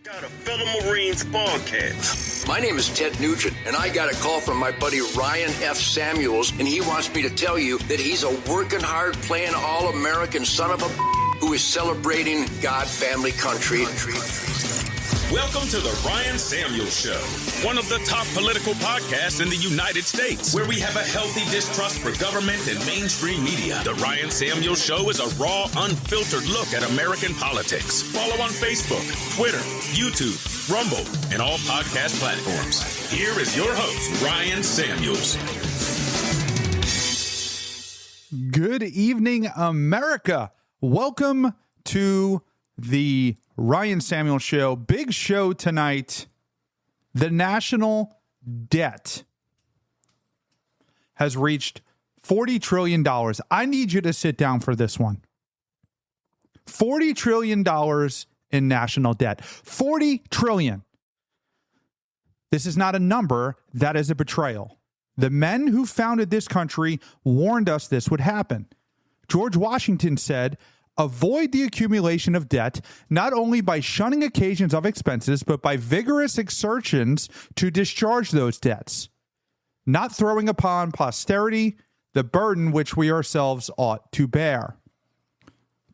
Got a fellow Marines podcast. My name is Ted Nugent, and I got a call from my buddy Ryan F. Samuels, and he wants me to tell you that he's a working hard, playing all-American son of a who is celebrating God, family, country. Welcome to the Ryan Samuels Show, one of the top political podcasts in the United States, where we have a healthy distrust for government and mainstream media. The Ryan Samuels Show is a raw, unfiltered look at American politics. Follow on Facebook, Twitter, YouTube, Rumble, and all podcast platforms. Here is your host, Ryan Samuels. Good evening, America. Welcome to the Ryan Samuels Show. Big show tonight. The national debt has reached $40 trillion. I need you to sit down for this one. $40 trillion in national debt. $40 trillion. This is not a number. That is a betrayal. The men who founded this country warned us this would happen. George Washington said, avoid the accumulation of debt, not only by shunning occasions of expenses, but by vigorous exertions to discharge those debts, not throwing upon posterity the burden which we ourselves ought to bear.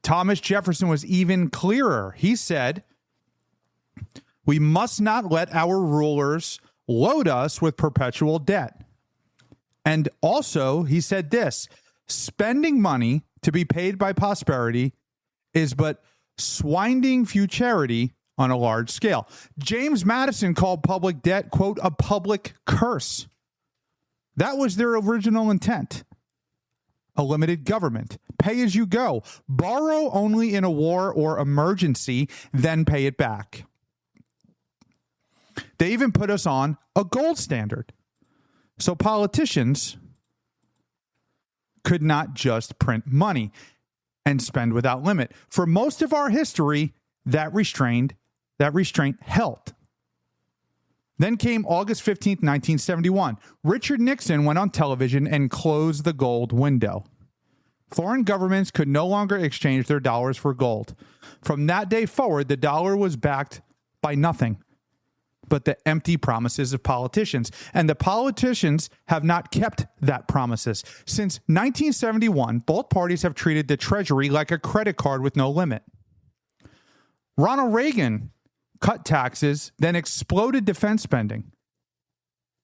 Thomas Jefferson was even clearer. He said, we must not let our rulers load us with perpetual debt. And also, he said this, spending money to be paid by prosperity is but swinding futurity on a large scale. James Madison called public debt, quote, a public curse. That was their original intent. A limited government. Pay as you go. Borrow only in a war or emergency, then pay it back. They even put us on a gold standard. So politicians could not just print money and spend without limit. For most of our history, that restraint held. Then came August 15th, 1971. Richard Nixon went on television and closed the gold window. Foreign governments could no longer exchange their dollars for gold. From that day forward, the dollar was backed by nothing but the empty promises of politicians. And the politicians have not kept that promises. Since 1971, both parties have treated the Treasury like a credit card with no limit. Ronald Reagan cut taxes, then exploded defense spending.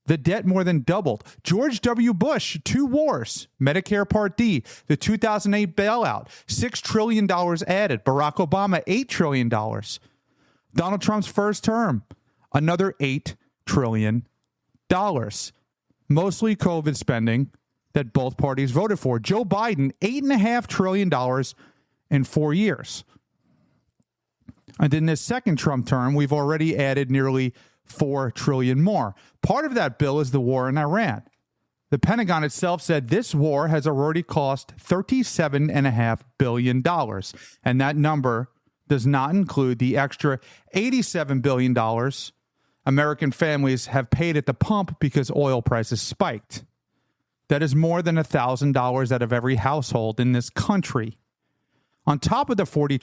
The debt more than doubled. George W. Bush, 2 wars, Medicare Part D, the 2008 bailout, $6 trillion added. Barack Obama, $8 trillion. Donald Trump's first term, another $8 trillion. Mostly COVID spending that both parties voted for. Joe Biden, $8.5 trillion in 4 years. And in this second Trump term, we've already added nearly $4 trillion more. Part of that bill is the war in Iran. The Pentagon itself said this war has already cost $37.5 billion. And that number does not include the extra $87 billion American families have paid at the pump because oil prices spiked. That is more than $1,000 out of every household in this country. On top of the $40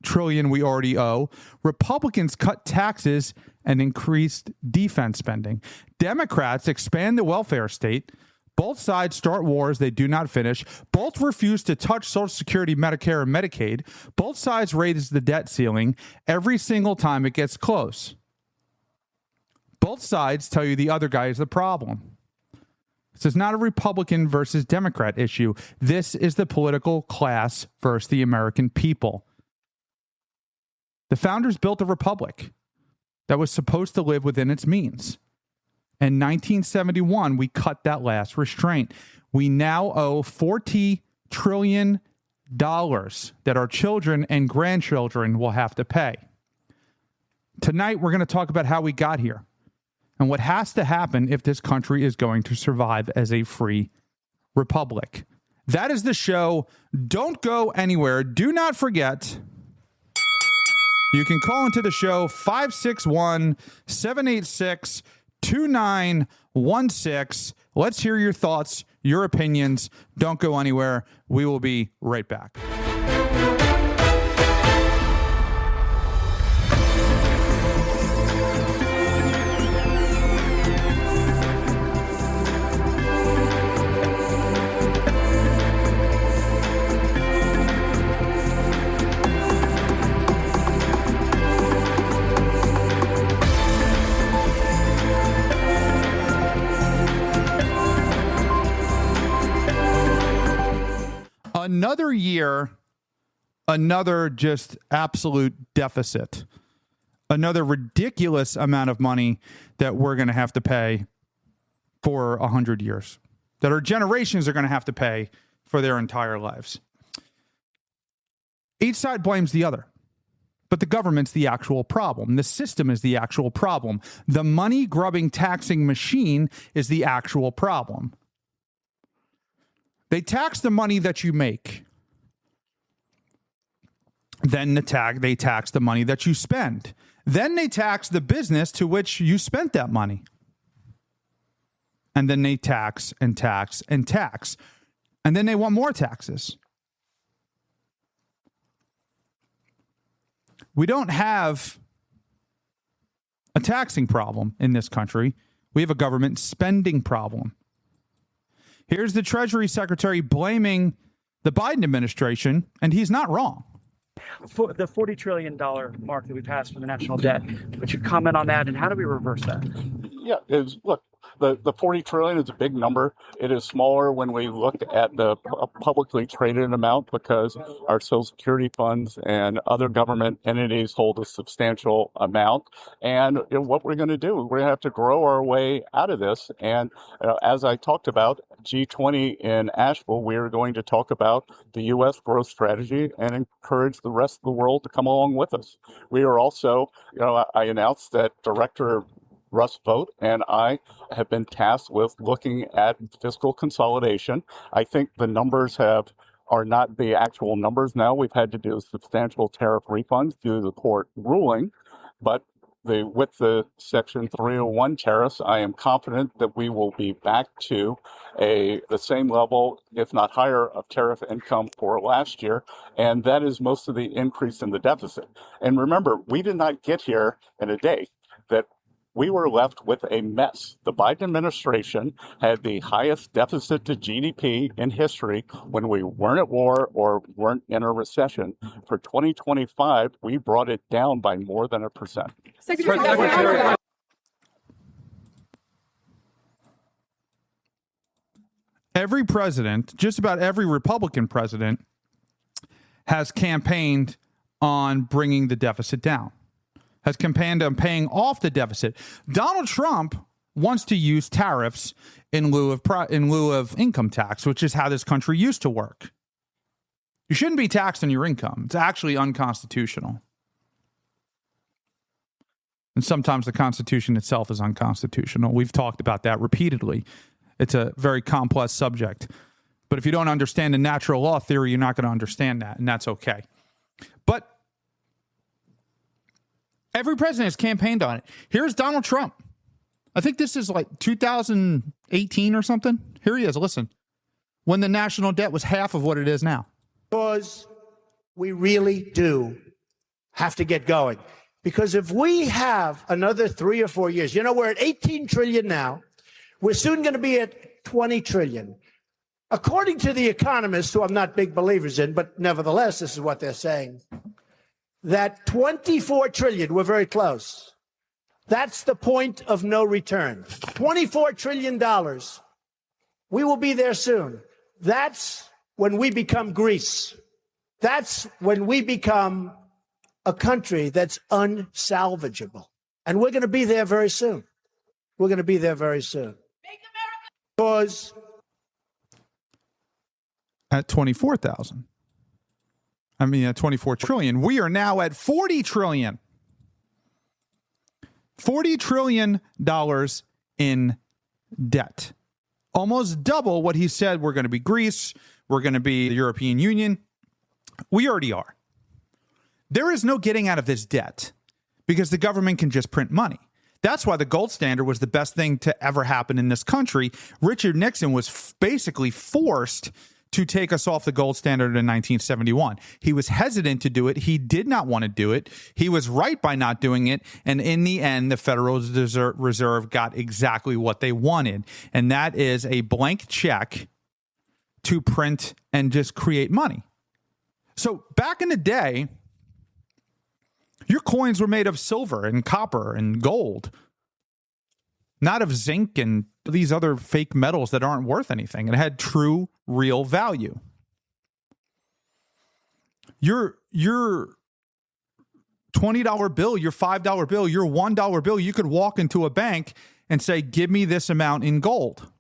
trillion we already owe, Republicans cut taxes and increased defense spending. Democrats expand the welfare state. Both sides start wars they do not finish. Both refuse to touch Social Security, Medicare, and Medicaid. Both sides raise the debt ceiling every single time it gets close. Both sides tell you the other guy is the problem. This is not a Republican versus Democrat issue. This is the political class versus the American people. The founders built a republic that was supposed to live within its means. In 1971, we cut that last restraint. We now owe $40 trillion that our children and grandchildren will have to pay. Tonight, we're going to talk about how we got here and what has to happen if this country is going to survive as a free republic. That is the show. Don't go anywhere. Do not forget, you can call into the show 561-786-2916. Let's hear your thoughts, your opinions. Don't go anywhere. We will be right back. another year, another just absolute deficit, another ridiculous amount of money that we're going to have to pay for 100 years, that our generations are going to have to pay for their entire lives. Each side blames the other, but the government's the actual problem. The system is the actual problem. The money-grubbing taxing machine is the actual problem. They tax the money that you make. Then they tax the money that you spend. Then they tax the business to which you spent that money. And then they tax and tax and tax. And then they want more taxes. We don't have a taxing problem in this country. We have a government spending problem. Here's the Treasury Secretary blaming the Biden administration, and he's not wrong. For the $40 trillion mark that we passed for the national debt, would you comment on that, and how do we reverse that? Yeah, look, the 40 trillion is a big number. It is smaller when we look at the publicly traded amount because our Social Security funds and other government entities hold a substantial amount. And what we're going to do, we're going to have to grow our way out of this. And as I talked about, G20 in Asheville, we are going to talk about the U.S. growth strategy and encourage the rest of the world to come along with us. We are also, I announced that Director Russ Vought and I have been tasked with looking at fiscal consolidation. I think the numbers are not the actual numbers now. We've had to do substantial tariff refunds due to the court ruling, but with the Section 301 tariffs, I am confident that we will be back to the same level, if not higher, of tariff income for last year, and that is most of the increase in the deficit. And remember, we did not get here in a day. That we were left with a mess. The Biden administration had the highest deficit to GDP in history when we weren't at war or weren't in a recession. For 2025, we brought it down by more than 1%. Secretary. Every president, just about every Republican president, has campaigned on bringing the deficit down, has campaigned on paying off the deficit. Donald Trump wants to use tariffs in lieu of income tax, which is how this country used to work. You shouldn't be taxed on your income. It's actually unconstitutional. And sometimes the Constitution itself is unconstitutional. We've talked about that repeatedly. It's a very complex subject. But if you don't understand the natural law theory, you're not going to understand that, and that's okay. But every president has campaigned on it. Here's Donald Trump. I think this is like 2018 or something. Here he is. Listen. When the national debt was half of what it is now. Because we really do have to get going. Because if we have another 3 or 4 years, we're at 18 trillion now. We're soon going to be at 20 trillion. According to the economists, who I'm not big believers in, but nevertheless, this is what they're saying, that 24 trillion, we're very close. That's the point of no return. $24 trillion. We will be there soon. That's when we become Greece. That's when we become a country that's unsalvageable. And we're going to be there very soon. We're going to be there very soon. Make America. Because at 24,000. At 24 trillion. We are now at 40 trillion. $40 trillion in debt. Almost double what he said. We're going to be Greece. We're going to be the European Union. We already are. There is no getting out of this debt because the government can just print money. That's why the gold standard was the best thing to ever happen in this country. Richard Nixon was basically forced to take us off the gold standard in 1971. He was hesitant to do it. He did not want to do it. He was right by not doing it. And in the end, the Federal Reserve got exactly what they wanted. And that is a blank check to print and just create money. So back in the day, your coins were made of silver and copper and gold, not of zinc and these other fake metals that aren't worth anything. It had true, real value. your $20 bill, your $5 bill, your $1 bill, you could walk into a bank and say, give me this amount in gold.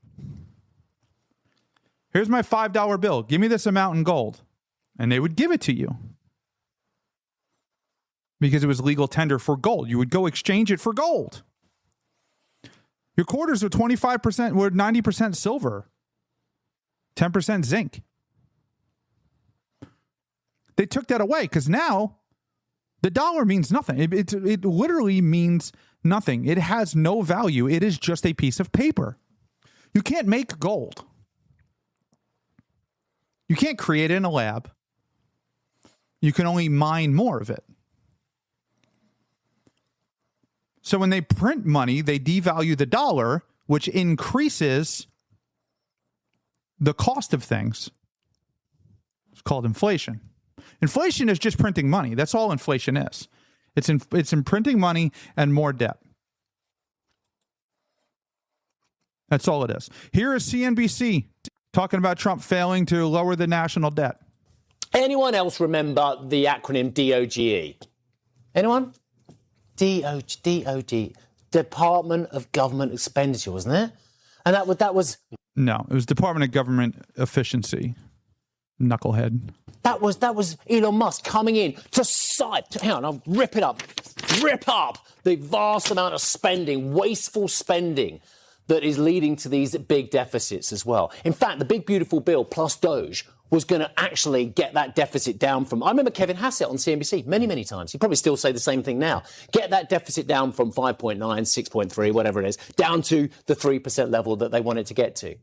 Here's my $5 bill. Give me this amount in gold. And they would give it to you because it was legal tender for gold. You would go exchange it for gold. Your quarters were 25%, were 90% silver, 10% zinc. They took that away because now the dollar means nothing. It literally means nothing. It has no value. It is just a piece of paper. You can't make gold. You can't create it in a lab. You can only mine more of it. So when they print money, they devalue the dollar, which increases the cost of things. It's called inflation. Inflation is just printing money. That's all inflation is. It's in printing money and more debt. That's all it is. Here is CNBC talking about Trump failing to lower the national debt. Anyone else remember the acronym DOGE? Anyone? DOGE, Department of Government Expenditure, wasn't it? And that was no, it was Department of Government Efficiency. Knucklehead. That was Elon Musk coming in to cite. Hang on, I'll rip up the vast amount of spending, wasteful spending that is leading to these big deficits as well. In fact, the big beautiful bill plus Doge was going to actually get that deficit down from, I remember Kevin Hassett on CNBC many times. He'd probably still say the same thing now. Get that deficit down from 5.9, 6.3, whatever it is, down to the 3% level that they want it to get to.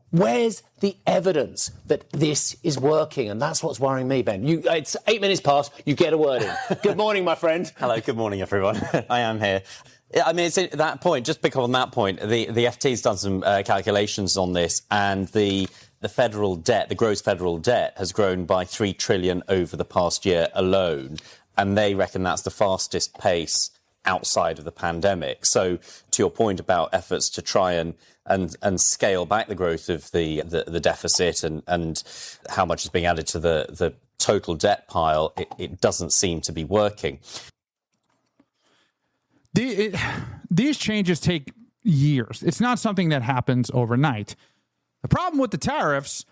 Where's the evidence that this is working? And that's what's worrying me, Ben. It's 8 minutes past. You get a word in. Good morning, my friend. Hello. Good morning, everyone. I am here. I mean, it's at that point, just because on that point, the FT's done some calculations on this, and the federal debt, the gross federal debt, has grown by $3 trillion over the past year alone. And they reckon that's the fastest pace outside of the pandemic. So to your point about efforts to try and scale back the growth of the deficit and how much is being added to the total debt pile, it doesn't seem to be working. These changes take years. It's not something that happens overnight. The problem with the tariffs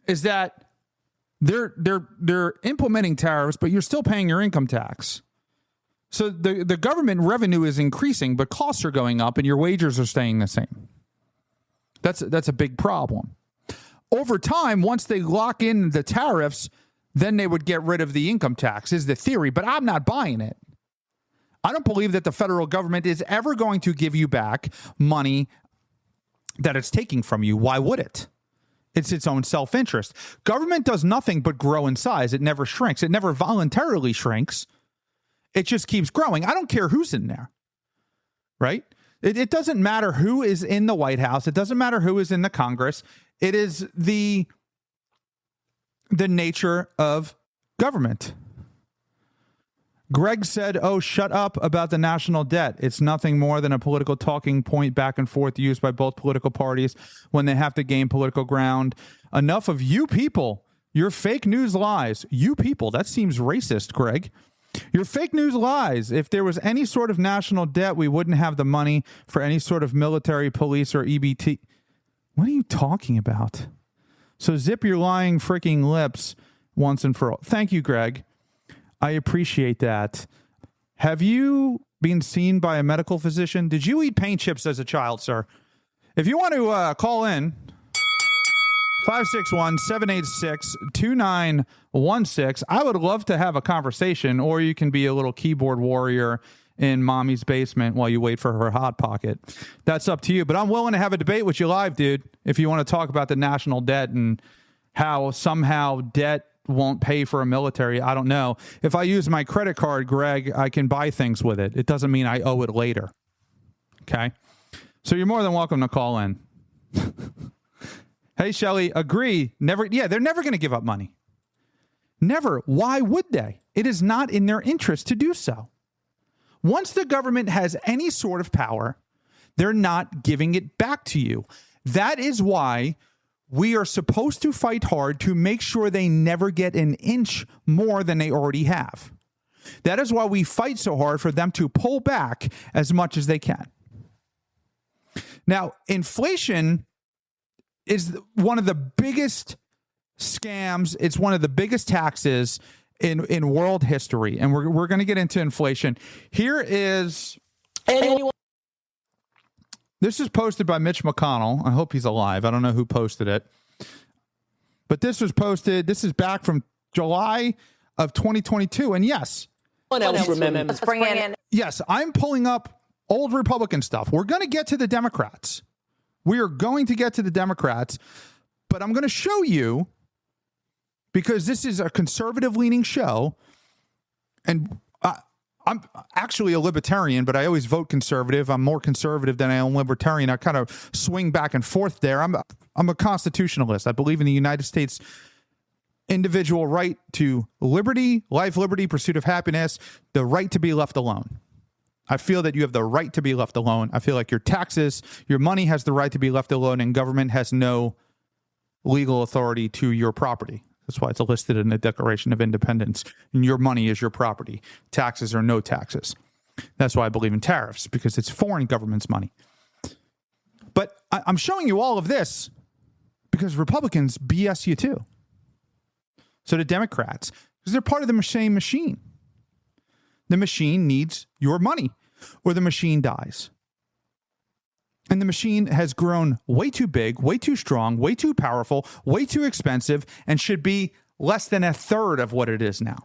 is that they're implementing tariffs, but you're still paying your income tax. So the government revenue is increasing, but costs are going up and your wages are staying the same. That's a big problem. Over time, once they lock in the tariffs, then they would get rid of the income tax, is the theory, but I'm not buying it. I don't believe that the federal government is ever going to give you back money that it's taking from you. Why would it? It's its own self-interest. Government does nothing but grow in size. It never shrinks. It never voluntarily shrinks. It just keeps growing. I don't care who's in there, right? It doesn't matter who is in the White House. It doesn't matter who is in the Congress. It is the nature of government. Greg said, oh, shut up about the national debt. It's nothing more than a political talking point back and forth used by both political parties when they have to gain political ground. Enough of you people. Your fake news lies. You people. That seems racist, Greg. Your fake news lies. If there was any sort of national debt, we wouldn't have the money for any sort of military, police, or EBT. What are you talking about? So zip your lying freaking lips once and for all. Thank you, Greg. I appreciate that. Have you been seen by a medical physician? Did you eat paint chips as a child, sir? If you want to call in, 561-786-2916. I would love to have a conversation, or you can be a little keyboard warrior in mommy's basement while you wait for her Hot Pocket. That's up to you, but I'm willing to have a debate with you live, dude, if you want to talk about the national debt and how somehow debt won't pay for a military. I don't know. If I use my credit card, Greg, I can buy things with it. It doesn't mean I owe it later. Okay? So you're more than welcome to call in. Hey, Shelly, agree. Never. Yeah, they're never going to give up money. Never. Why would they? It is not in their interest to do so. Once the government has any sort of power, they're not giving it back to you. That is why we are supposed to fight hard to make sure they never get an inch more than they already have. That is why we fight so hard for them to pull back as much as they can. Now, inflation is one of the biggest scams. It's one of the biggest taxes in world history. And we're going to get into inflation. Here is... This is posted by Mitch McConnell. I hope he's alive. I don't know who posted it. But this was posted. This is back from July of 2022. And yes. Let's bring in. Yes, I'm pulling up old Republican stuff. We're going to get to the Democrats. We are going to get to the Democrats. But I'm going to show you, because this is a conservative-leaning show, and I'm actually a libertarian, but I always vote conservative. I'm more conservative than I am libertarian. I kind of swing back and forth there. I'm a constitutionalist. I believe in the United States individual right to liberty, life, liberty, pursuit of happiness, the right to be left alone. I feel that you have the right to be left alone. I feel like your taxes, your money has the right to be left alone, and government has no legal authority to your property. That's why it's listed in the Declaration of Independence. And your money is your property. Taxes or no taxes. That's why I believe in tariffs, because it's foreign government's money. But I'm showing you all of this because Republicans BS you too. So do Democrats, because they're part of the same machine. The machine needs your money or the machine dies. And the machine has grown way too big, way too strong, way too powerful, way too expensive, and should be less than a third of what it is now.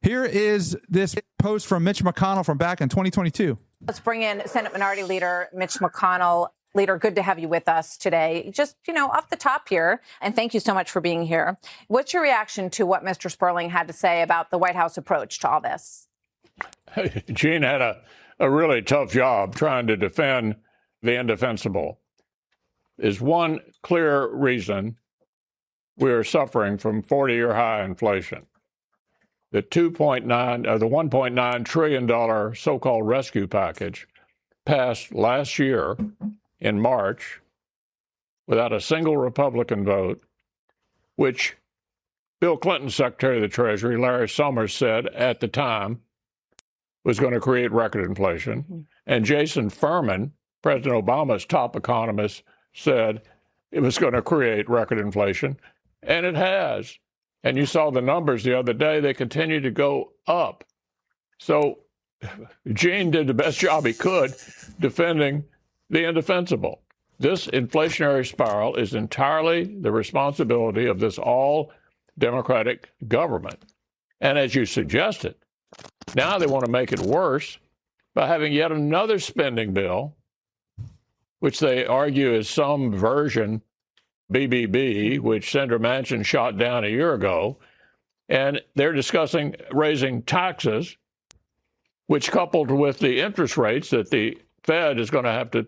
Here is this post from Mitch McConnell from back in 2022. Let's bring in Senate Minority Leader Mitch McConnell. Leader, good to have you with us today. Just, off the top here, and thank you so much for being here. What's your reaction to what Mr. Sperling had to say about the White House approach to all this? Gene had a really tough job trying to defend the indefensible. There's one clear reason we are suffering from 40-year high inflation. The $1.9 trillion so-called rescue package passed last year in March without a single Republican vote, which Bill Clinton's Secretary of the Treasury, Larry Summers, said at the time was going to create record inflation. And Jason Furman, President Obama's top economist, said it was going to create record inflation, and it has. And you saw the numbers the other day, they continue to go up. So Gene did the best job he could defending the indefensible. This inflationary spiral is entirely the responsibility of this all-Democratic government. And as you suggested, now they want to make it worse by having yet another spending bill, which they argue is some version BBB, which Senator Manchin shot down a year ago. And they're discussing raising taxes, which, coupled with the interest rates that the Fed is going to have to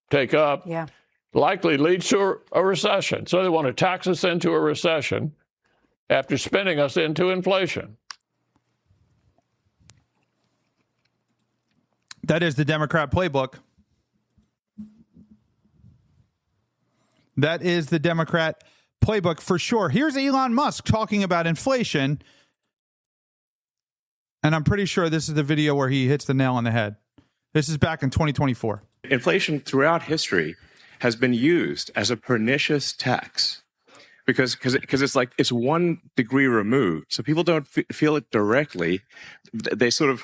take up, likely leads to a recession. So they want to tax us into a recession after spinning us into inflation. That is the Democrat playbook. That is the Democrat playbook for sure. Here's Elon Musk talking about inflation. And I'm pretty sure this is the video where he hits the nail on the head. This is back in 2024. Inflation throughout history has been used as a pernicious tax because it's like it's 1 degree removed. So people don't feel it directly. They sort of,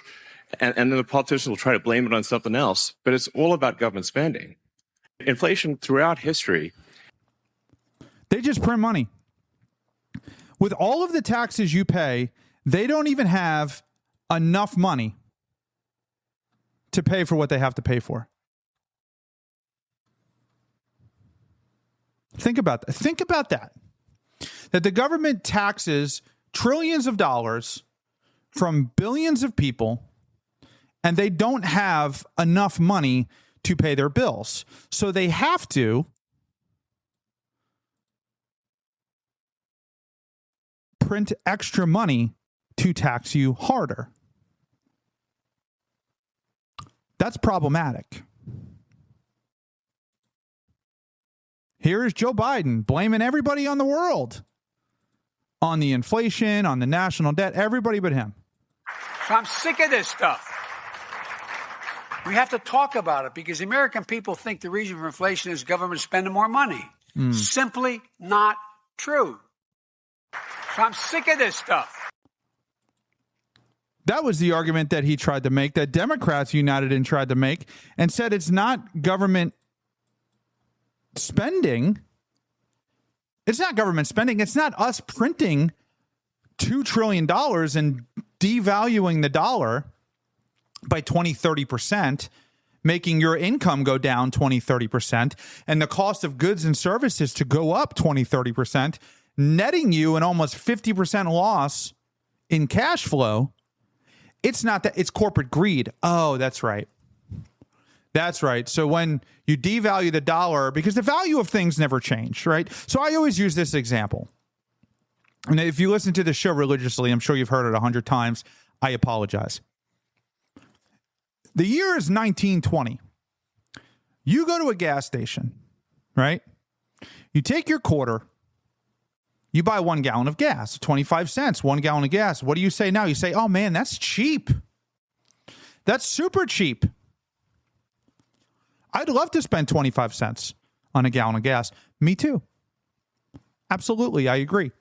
and then the politicians will try to blame it on something else. But it's all about government spending. Inflation throughout history. They just print money. With all of the taxes you pay, they don't even have enough money to pay for what they have to pay for. Think about that. Think about that. That the government taxes trillions of dollars from billions of people, and they don't have enough money to pay their bills. So they have to print extra money to tax you harder. That's problematic. Here is Joe Biden blaming everybody on the world, on the inflation, on the national debt, everybody but him. So I'm sick of this stuff. We have to talk about it because the American people think the reason for inflation is government spending more money. Simply not true. So I'm sick of this stuff. That was the argument that he tried to make, that Democrats united and tried to make, and said it's not government spending. It's not government spending. It's not us printing $2 trillion and devaluing the dollar by 20, 30%, making your income go down 20, 30%, and the cost of goods and services to go up 20, 30%, netting you an almost 50% loss in cash flow. It's not that, it's corporate greed. Oh, that's right. That's right. So when you devalue the dollar, because the value of things never change, right? So I always use this example. And if you listen to the show religiously, I'm sure you've heard it 100 times. I apologize. The year is 1920. You go to a gas station, right? You take your quarter. You buy 1 gallon of gas, 25 cents, 1 gallon of gas. What do you say now? You say, oh man, that's cheap. That's super cheap. I'd love to spend 25 cents on a gallon of gas. Me too. Absolutely, I agree.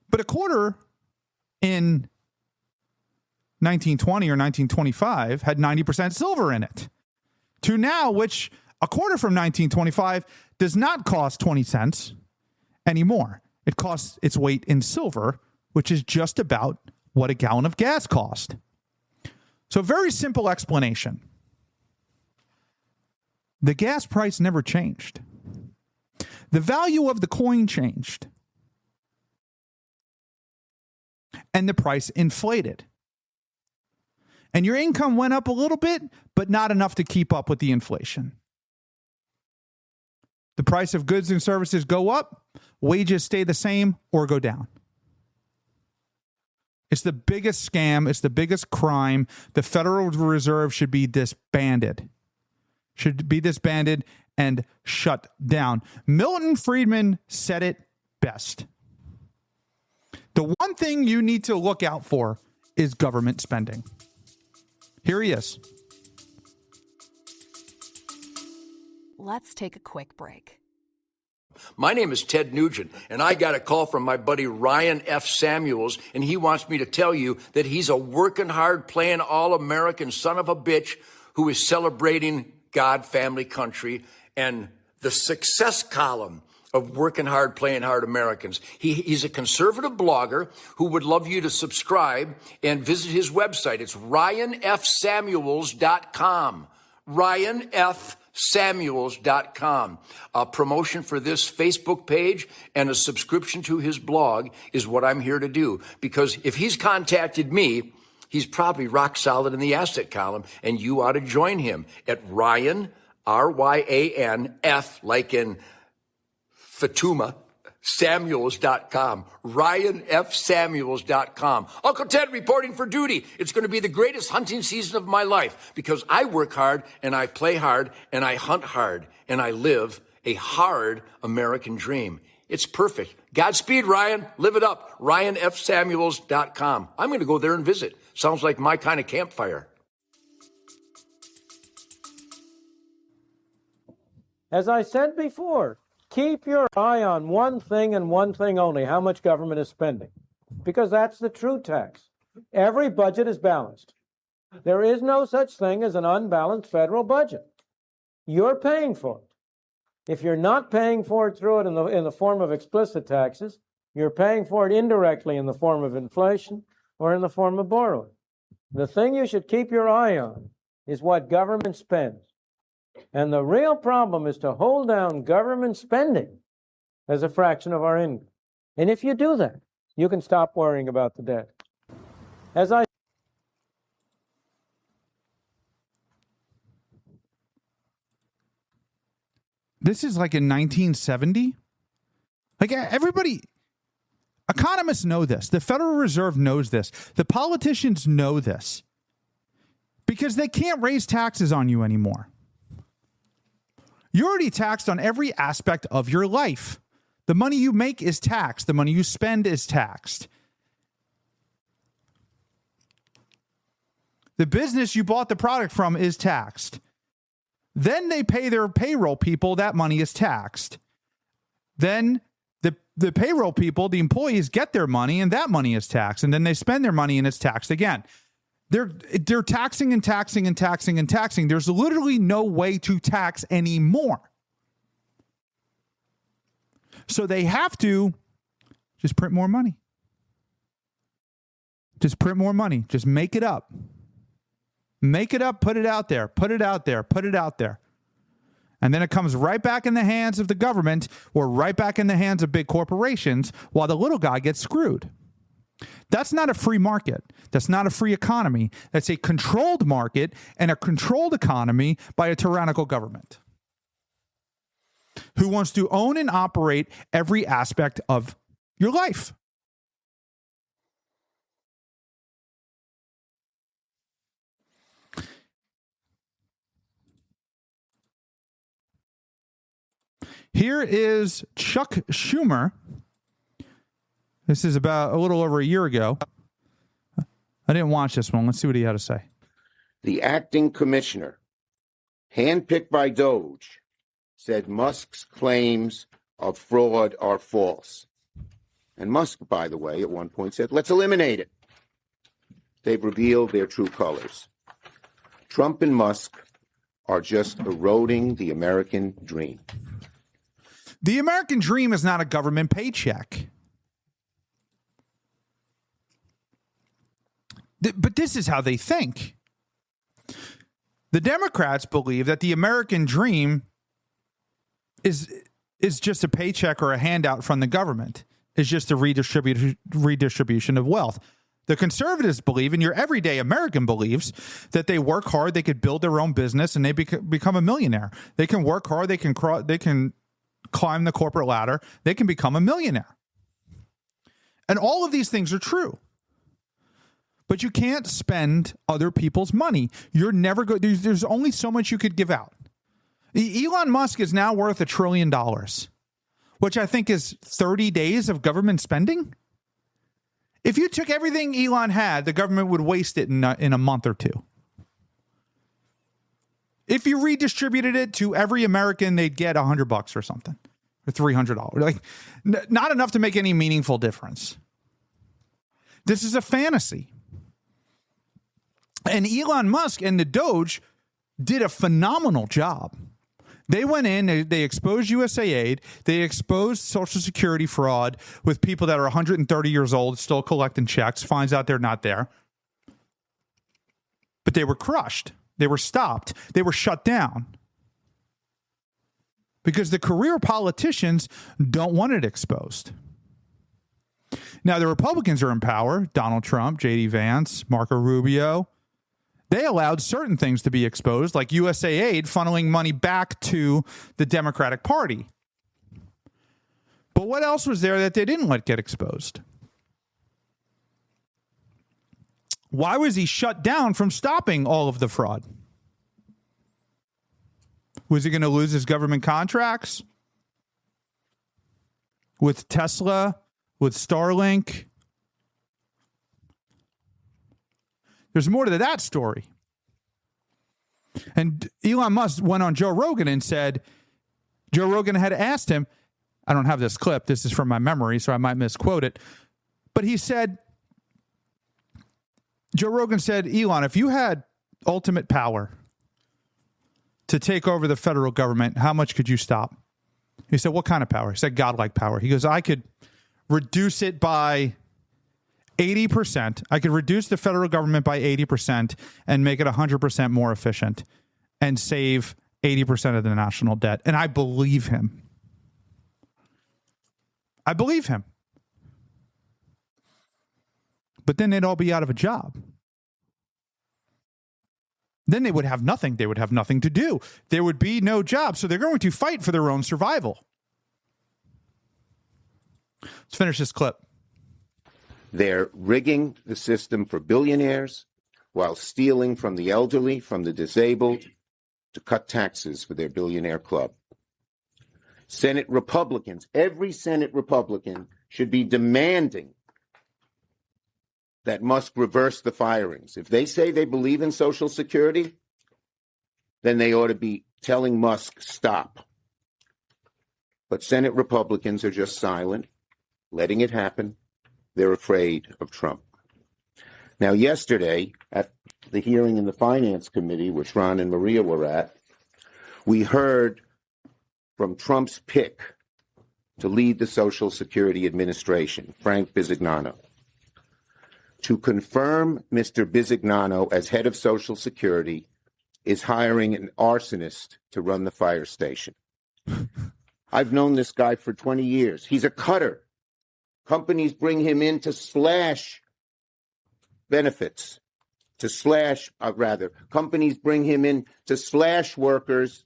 But a quarter in 1920 or 1925 had 90% silver in it. To now, which a quarter from 1925 does not cost 20 cents anymore. It costs its weight in silver, which is just about what a gallon of gas cost. So very simple explanation. The gas price never changed. The value of the coin changed. And the price inflated. And your income went up a little bit, but not enough to keep up with the inflation. The price of goods and services go up, wages stay the same or go down. It's the biggest scam. It's the biggest crime. The Federal Reserve should be disbanded. Should be disbanded and shut down. Milton Friedman said it best. The one thing you need to look out for is government spending. Here he is. Let's take a quick break. My name is Ted Nugent, and I got a call from my buddy Ryan F. Samuels, and he wants me to tell you that he's a working hard, playing all-American son of a bitch who is celebrating God, family, country, and the success column of working hard, playing hard Americans. He's a conservative blogger who would love you to subscribe and visit his website. It's ryanfsamuels.com. ryanfsamuels.com. A promotion for this Facebook page and a subscription to his blog is what I'm here to do. Because if he's contacted me, he's probably rock solid in the asset column, and you ought to join him at Ryan, R-Y-A-N-F, like in Fatuma, Samuels.com. RyanFSamuels.com. Uncle Ted reporting for duty. It's going to be the greatest hunting season of my life because I work hard and I play hard and I hunt hard and I live a hard American dream. It's perfect. Godspeed, Ryan. Live it up. RyanFSamuels.com. I'm going to go there and visit. Sounds like my kind of campfire. As I said before, keep your eye on one thing and one thing only, how much government is spending, because that's the true tax. Every budget is balanced. There is no such thing as an unbalanced federal budget. You're paying for it. If you're not paying for it through it in the form of explicit taxes, you're paying for it indirectly in the form of inflation or in the form of borrowing. The thing you should keep your eye on is what government spends. And the real problem is to hold down government spending as a fraction of our income. And if you do that, you can stop worrying about the debt. This is like in 1970. Like everybody, economists know this. The Federal Reserve knows this. The politicians know this because they can't raise taxes on you anymore. You're already taxed on every aspect of your life. The money you make is taxed. The money you spend is taxed. The business you bought the product from is taxed. Then they pay their payroll people. That money is taxed. Then the payroll people, the employees, get their money, and that money is taxed. And then they spend their money, and it's taxed again. They're taxing and taxing and taxing and taxing. There's literally no way to tax anymore. So they have to just print more money. Just print more money. Just make it up. Make it up, put it out there, put it out there, put it out there. And then it comes right back in the hands of the government or right back in the hands of big corporations while the little guy gets screwed. That's not a free market. That's not a free economy. That's a controlled market and a controlled economy by a tyrannical government who wants to own and operate every aspect of your life. Here is Chuck Schumer. This is about a little over a year ago. I didn't watch this one. Let's see what he had to say. The acting commissioner, handpicked by Doge, said Musk's claims of fraud are false. And Musk, by the way, at one point said, let's eliminate it. They've revealed their true colors. Trump and Musk are just eroding the American dream. The American dream is not a government paycheck. But this is how they think. The Democrats believe that the American dream is just a paycheck or a handout from the government. It's just a redistribution of wealth. The conservatives believe, and your everyday American believes, that they work hard, they could build their own business, and they become a millionaire. They can work hard, they can climb the corporate ladder, they can become a millionaire. And all of these things are true. But you can't spend other people's money. You're never going. There's only so much you could give out. Elon Musk is now worth $1 trillion, which I think is 30 days of government spending. If you took everything Elon had, the government would waste it in a month or two. If you redistributed it to every American, they'd get $100 or something, or $300. Like, not enough to make any meaningful difference. This is a fantasy. And Elon Musk and the Doge did a phenomenal job. They went in, they exposed USAID, they exposed Social Security fraud with people that are 130 years old, still collecting checks, finds out they're not there. But they were crushed. They were stopped. They were shut down. Because the career politicians don't want it exposed. Now, the Republicans are in power. Donald Trump, J.D. Vance, Marco Rubio. They allowed certain things to be exposed, like USAID funneling money back to the Democratic Party. But what else was there that they didn't let get exposed? Why was he shut down from stopping all of the fraud? Was he going to lose his government contracts? With Tesla? With Starlink? There's more to that story. And Elon Musk went on Joe Rogan and said, Joe Rogan had asked him, I don't have this clip, this is from my memory, so I might misquote it, but he said, Joe Rogan said, Elon, if you had ultimate power to take over the federal government, how much could you stop? He said, what kind of power? He said, godlike power. He goes, I could reduce it by 80%. I could reduce the federal government by 80% and make it 100% more efficient and save 80% of the national debt. And I believe him. I believe him. But then they'd all be out of a job. Then they would have nothing. They would have nothing to do. There would be no job. So they're going to fight for their own survival. Let's finish this clip. They're rigging the system for billionaires while stealing from the elderly, from the disabled, to cut taxes for their billionaire club. Senate Republicans, every Senate Republican should be demanding that Musk reverse the firings. If they say they believe in Social Security, then they ought to be telling Musk, stop. But Senate Republicans are just silent, letting it happen. They're afraid of Trump. Now, yesterday, at the hearing in the Finance Committee, which Ron and Maria were at, we heard from Trump's pick to lead the Social Security Administration, Frank Bisignano. To confirm Mr. Bisignano as head of Social Security is hiring an arsonist to run the fire station. I've known this guy for 20 years. He's a cutter. Companies bring him in to slash benefits, companies bring him in to slash workers.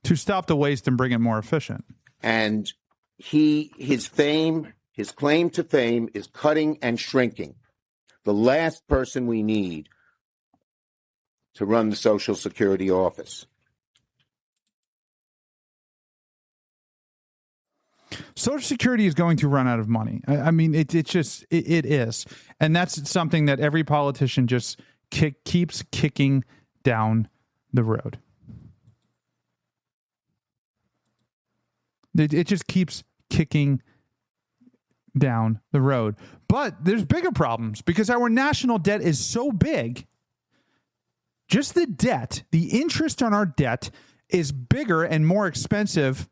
To stop the waste and bring it more efficient. And his claim to fame is cutting and shrinking. The last person we need to run the Social Security office. Social Security is going to run out of money. I mean, it is. And that's something that every politician just keeps kicking down the road. It just keeps kicking down the road. But there's bigger problems because our national debt is so big. Just the debt, the interest on our debt is bigger and more expensive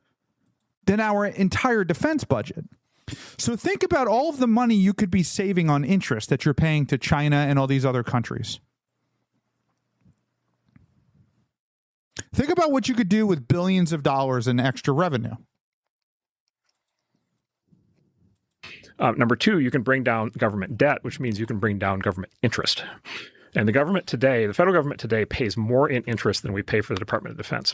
than our entire defense budget. So think about all of the money you could be saving on interest that you're paying to China and all these other countries. Think about what you could do with billions of dollars in extra revenue. Number two, you can bring down government debt, which means you can bring down government interest. And the government today, the federal government today, pays more in interest than we pay for the Department of Defense.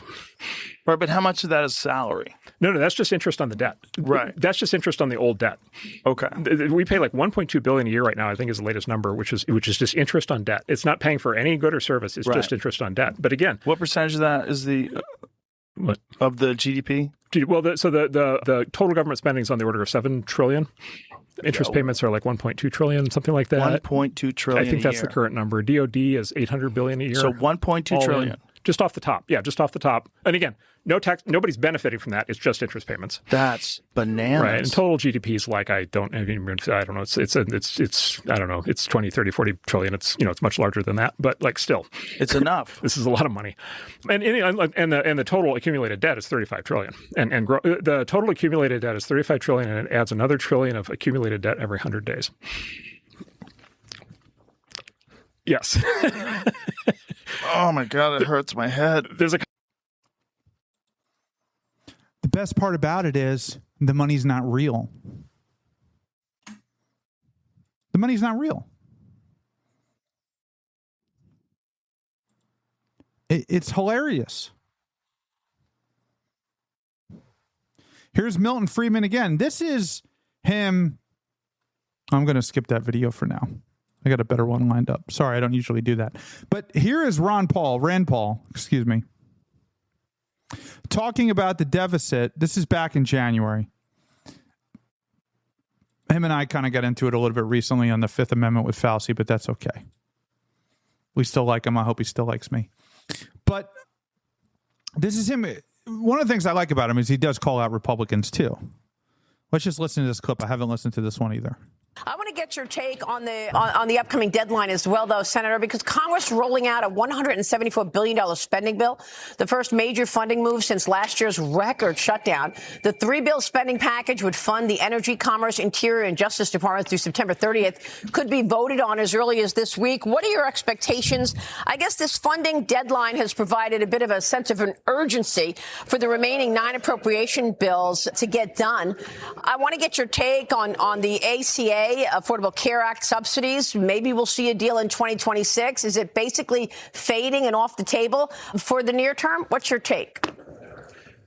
Right, but how much of that is salary? No, that's just interest on the debt. Right. That's just interest on the old debt. Okay. We pay like $1.2 billion a year right now, I think is the latest number, which is just interest on debt. It's not paying for any good or service. It's just interest on debt. But again, what percentage of that is of the GDP? Well, the total government spending is on the order of $7 trillion. Interest payments are like $1.2 trillion, something like that. $1.2 trillion. I think that's the current number. DOD is $800 billion a year. So $1.2 trillion. Just off the top. Yeah, just off the top. And again, no tax. Nobody's benefiting from that. It's just interest payments. That's bananas. Right. And total GDP is like I don't know. It's I don't know. It's 20, 30, 40 trillion. It's it's much larger than that. But like still, it's enough. This is a lot of money. And the total accumulated debt is 35 trillion. And the total accumulated debt is 35 trillion, and it adds another trillion of accumulated debt every 100 days. Yes. Oh my God, it hurts my head. The best part about it is the money's not real. The money's not real. It's hilarious. Here's Milton Friedman again. This is him. I'm going to skip that video for now. I got a better one lined up. Sorry, I don't usually do that. But here is Rand Paul, talking about the deficit. This is back in January. Him and I kind of got into it a little bit recently on the Fifth Amendment with Fauci, but that's okay. We still like him. I hope he still likes me. But this is him. One of the things I like about him is he does call out Republicans too. Let's just listen to this clip. I haven't listened to this one either. I want to get your take on the upcoming deadline as well, though, Senator, because Congress rolling out a $174 billion spending bill, the first major funding move since last year's record shutdown. The three-bill spending package would fund the Energy, Commerce, Interior, and Justice Departments through September 30th. Could be voted on as early as this week. What are your expectations? I guess this funding deadline has provided a bit of a sense of an urgency for the remaining 9 appropriation bills to get done. I want to get your take on the ACA. Affordable Care Act subsidies. Maybe we'll see a deal in 2026. Is it basically fading and off the table for the near term? What's your take?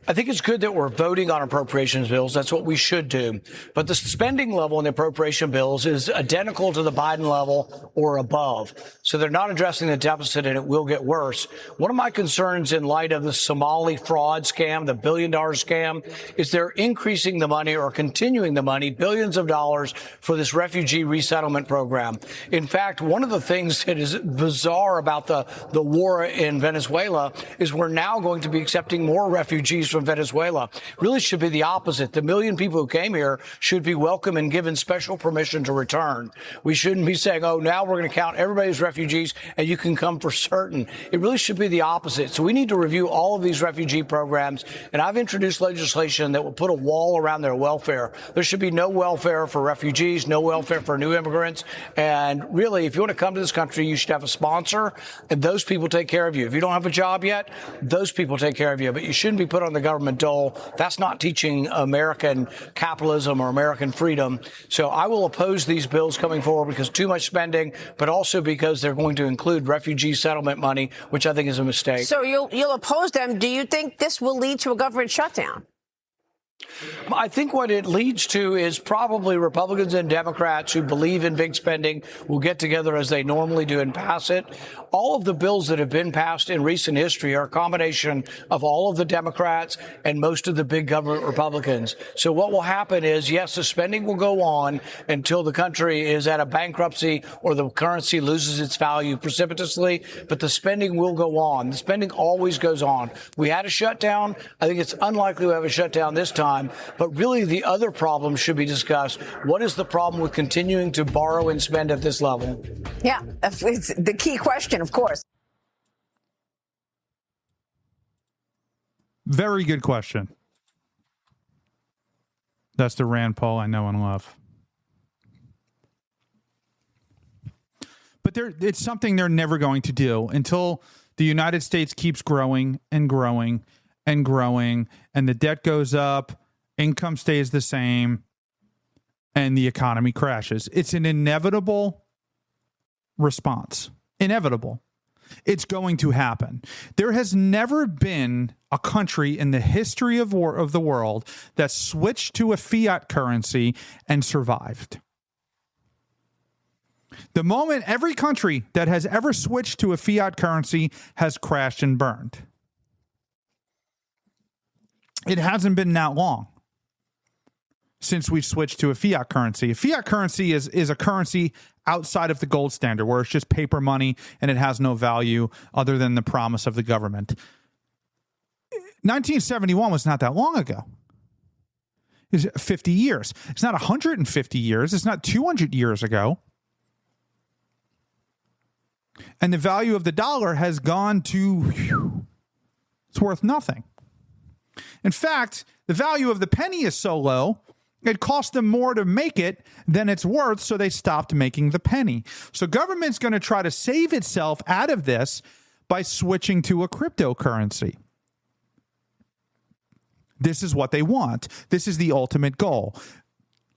I think it's good that we're voting on appropriations bills. That's what we should do. But the spending level in the appropriation bills is identical to the Biden level or above. So they're not addressing the deficit, and it will get worse. One of my concerns in light of the Somali fraud scam, the $1 billion scam, is they're increasing the money or continuing the money, billions of dollars, for this refugee resettlement program. In fact, one of the things that is bizarre about the war in Venezuela is we're now going to be accepting more refugees from Venezuela. Really should be the opposite. The million people who came here should be welcome and given special permission to return. We shouldn't be saying, oh, now we're going to count everybody as refugees and you can come for certain. It really should be the opposite. So we need to review all of these refugee programs. And I've introduced legislation that will put a wall around their welfare. There should be no welfare for refugees, no welfare for new immigrants. And really, if you want to come to this country, you should have a sponsor, and those people take care of you. If you don't have a job yet, those people take care of you. But you shouldn't be put on the government dole. That's not teaching American capitalism or American freedom. So I will oppose these bills coming forward because too much spending, but also because they're going to include refugee settlement money, which I think is a mistake. So you'll oppose them. Do you think this will lead to a government shutdown? I think what it leads to is probably Republicans and Democrats who believe in big spending will get together as they normally do and pass it. All of the bills that have been passed in recent history are a combination of all of the Democrats and most of the big government Republicans. So what will happen is, yes, the spending will go on until the country is at a bankruptcy or the currency loses its value precipitously, but the spending will go on. The spending always goes on. We had a shutdown. I think it's unlikely we have a shutdown this time, but really the other problem should be discussed. What is the problem with continuing to borrow and spend at this level? Yeah, it's the key question, of course. Very good question. That's the Rand Paul I know and love. But it's something they're never going to do until the United States keeps growing and growing and growing, and the debt goes up, income stays the same, and the economy crashes. It's an inevitable response. Inevitable. It's going to happen. There has never been a country in the history of the world that switched to a fiat currency and survived. The moment every country that has ever switched to a fiat currency has crashed and burned. It hasn't been that long since we switched to a fiat currency. A fiat currency is a currency outside of the gold standard, where it's just paper money and it has no value other than the promise of the government. 1971 was not that long ago. It's 50 years. It's not 150 years. It's not 200 years ago. And the value of the dollar has gone to, it's worth nothing. In fact, the value of the penny is so low, it cost them more to make it than it's worth, so they stopped making the penny. So government's going to try to save itself out of this by switching to a cryptocurrency. This is what they want. This is the ultimate goal.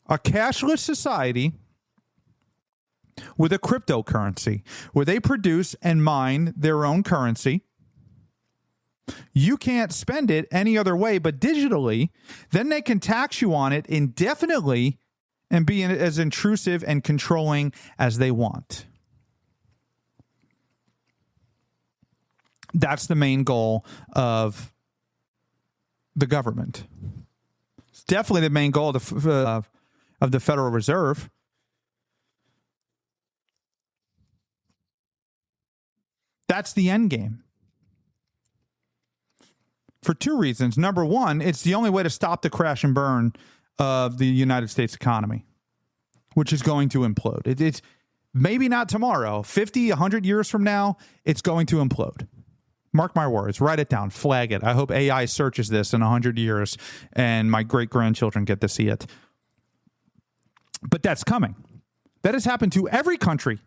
A cashless society with a cryptocurrency where they produce and mine their own currency. You can't spend it any other way but digitally. Then they can tax you on it indefinitely and be as intrusive and controlling as they want. That's the main goal of the government. It's definitely the main goal of the Federal Reserve. That's the end game. For two reasons. Number one, it's the only way to stop the crash and burn of the United States economy, which is going to implode. It's maybe not tomorrow, 50, 100 years from now, it's going to implode. Mark my words, write it down, flag it. I hope AI searches this in 100 years and my great-grandchildren get to see it. But that's coming. That has happened to every country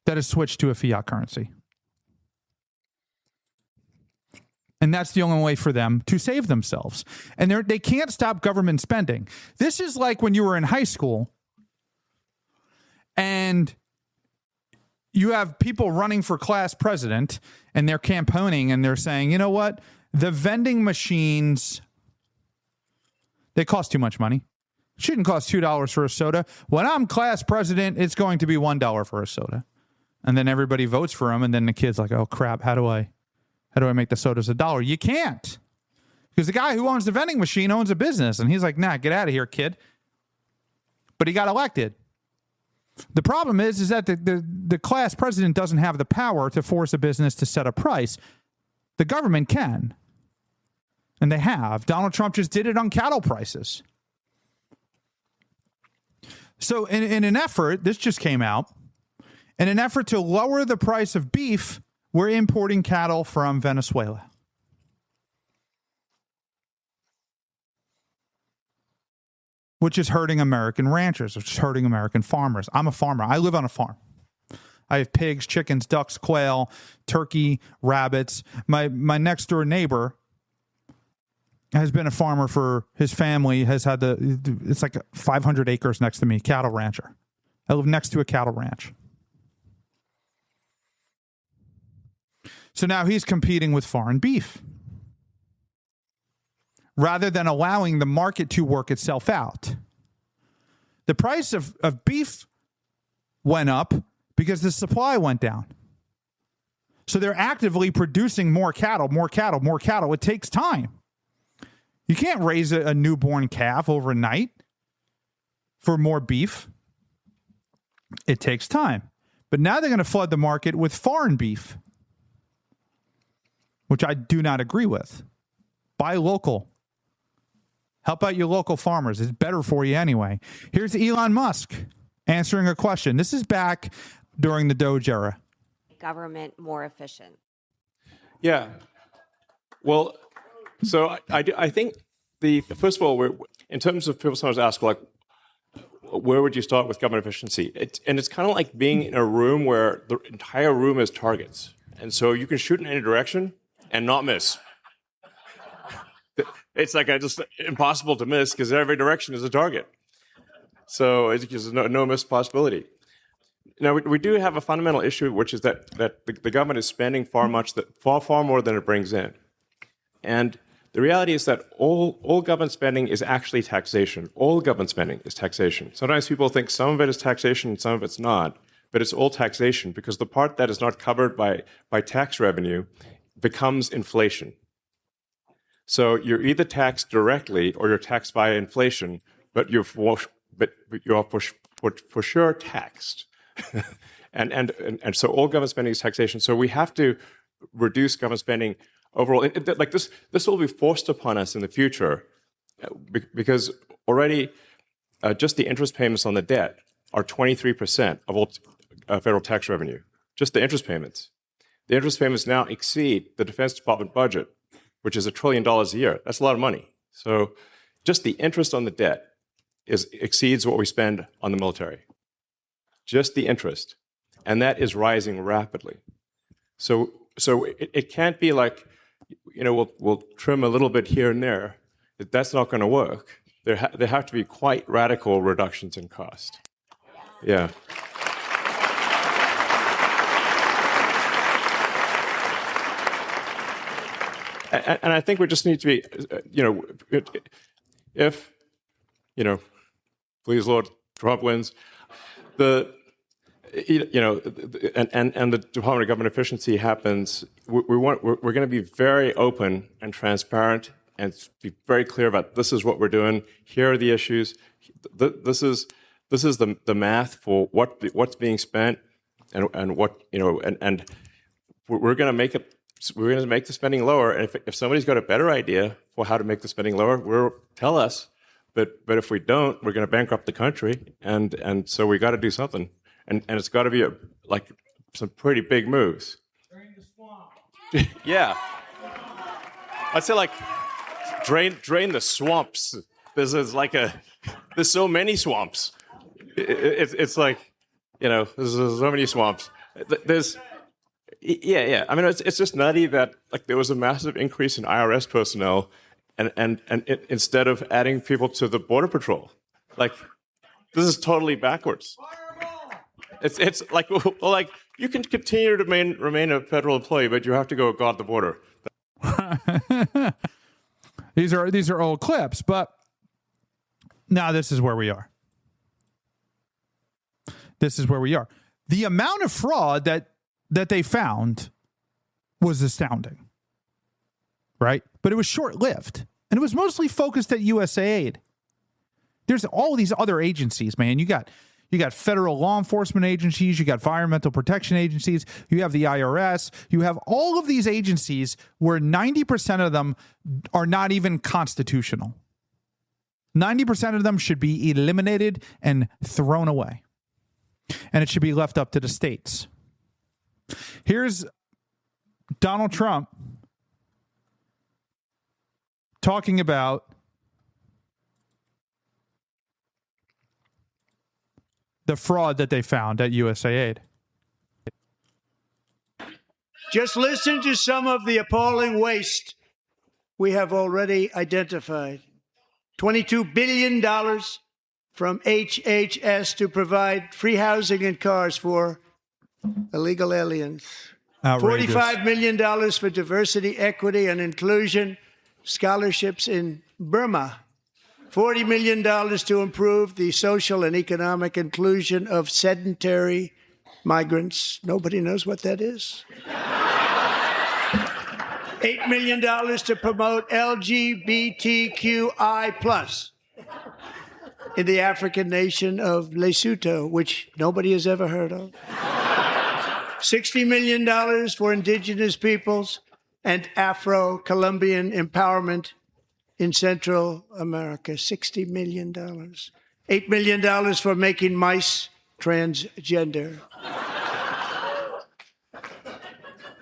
that has switched to a fiat currency. And that's the only way for them to save themselves. And they can't stop government spending. This is like when you were in high school and you have people running for class president and they're campaigning and they're saying, you know what? The vending machines, they cost too much money. Shouldn't cost $2 for a soda. When I'm class president, it's going to be $1 for a soda. And then everybody votes for him, and then the kid's like, oh crap, how do I make the sodas $1? You can't. Because the guy who owns the vending machine owns a business, and he's like, nah, get out of here, kid. But he got elected. The problem is that the class president doesn't have the power to force a business to set a price. The government can. And they have. Donald Trump just did it on cattle prices. So in an effort, this just came out, in an effort to lower the price of beef, we're importing cattle from Venezuela. Which is hurting American ranchers, which is hurting American farmers. I'm a farmer. I live on a farm. I have pigs, chickens, ducks, quail, turkey, rabbits. My next door neighbor has been a farmer for his family, has had it's like 500 acres next to me, cattle rancher. I live next to a cattle ranch. So now he's competing with foreign beef rather than allowing the market to work itself out. The price of beef went up because the supply went down. So they're actively producing more cattle, more cattle, more cattle. It takes time. You can't raise a newborn calf overnight for more beef. It takes time. But now they're going to flood the market with foreign beef, which I do not agree with. Buy local. Help out your local farmers. It's better for you anyway. Here's Elon Musk answering a question. This is back during the Doge era. Government more efficient. Yeah. Well, so I think first of all, in terms of people sometimes ask, like, where would you start with government efficiency? It's kind of like being in a room where the entire room is targets. And so you can shoot in any direction and not miss. It's like just impossible to miss because every direction is a target. So there's no missed possibility. Now, we do have a fundamental issue, which is that the government is spending far more than it brings in. And the reality is that all government spending is actually taxation. All government spending is taxation. Sometimes people think some of it is taxation and some of it's not, but it's all taxation because the part that is not covered by tax revenue becomes inflation. So you're either taxed directly or you're taxed by inflation, but you're for sure taxed. and so all government spending is taxation. So we have to reduce government spending overall. Like this will be forced upon us in the future because already just the interest payments on the debt are 23% of all federal tax revenue. Just the interest payments. The interest payments now exceed the Defense Department budget, which is $1 trillion a year. That's a lot of money. So just the interest on the debt exceeds what we spend on the military. Just the interest. And that is rising rapidly. So it can't be like, we'll trim a little bit here and there. That's not going to work. There have to be quite radical reductions in cost. Yeah. And I think we just need to be, if, please Lord, Trump wins, and the Department of Government Efficiency happens, we're going to be very open and transparent and be very clear about this is what we're doing. Here are the issues. This is the math for what's being spent and what and we're going to make it. We're going to make the spending lower, and if somebody's got a better idea for how to make the spending lower, tell us. But if we don't, we're going to bankrupt the country, and so we got to do something, and it's got to be some pretty big moves. Drain the swamp. Yeah, I'd say drain the swamps. There's so many swamps. It's like there's so many swamps. Yeah. I mean, it's just nutty that there was a massive increase in IRS personnel, and instead of adding people to the Border Patrol, this is totally backwards. It's like you can continue to remain a federal employee, but you have to go guard the border. These are old clips, but now this is where we are. This is where we are. The amount of fraud that they found was astounding, right? But it was short-lived, and it was mostly focused at USAID. There's all these other agencies, man. You got federal law enforcement agencies, you got environmental protection agencies, you have the IRS, you have all of these agencies where 90% of them are not even constitutional. 90% of them should be eliminated and thrown away. And it should be left up to the states. Here's Donald Trump talking about the fraud that they found at USAID. Just listen to some of the appalling waste we have already identified. $22 billion from HHS to provide free housing and cars for illegal aliens. Outrageous. $45 million for diversity, equity, and inclusion scholarships in Burma. $40 million to improve the social and economic inclusion of sedentary migrants. Nobody knows what that is. $8 million to promote LGBTQI+ in the African nation of Lesotho, which nobody has ever heard of. $60 million for indigenous peoples and Afro-Colombian empowerment in Central America. $60 million. $8 million for making mice transgender.